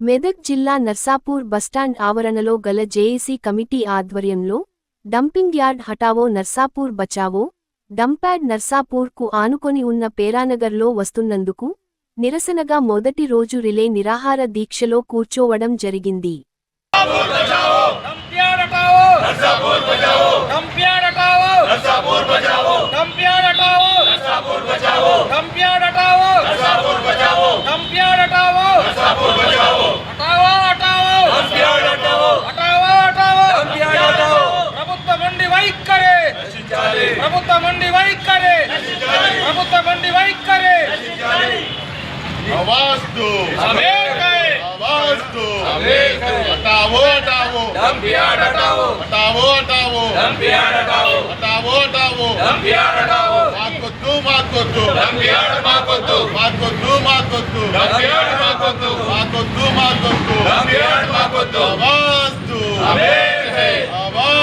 మెదక్ జిల్లా నర్సాపూర్ బస్టాండ్ ఆవరణలో గల జేఏసీ కమిటీ ఆధ్వర్యంలో డంపింగ్ యార్డ్ హటావో నర్సాపూర్ బచావో డంప్యార్డ్ నర్సాపూర్ కు ఆనుకొని ఉన్న పేరానగర్లో వస్తున్నందుకు నిరసనగా మొదటి రోజు రిలే నిరాహార దీక్షలో కూర్చోవడం జరిగింది. आवाज दो, आवाज दो, हटाओ हटाओ, डंपयार्ड हटाओ, हटाओ हटाओ, डंपयार्ड हटाओ, हटाओ हटाओ, डंपयार्ड हटाओ, माकोद्दू माकोद्दू, डंपयार्ड माकोद्दू, माकोद्दू माकोद्दू, डंपयार्ड माकोद्दू, माकोद्दू माकोद्दू, डंपयार्ड माकोद्दू, आवाज दो, अमेर है, आवाज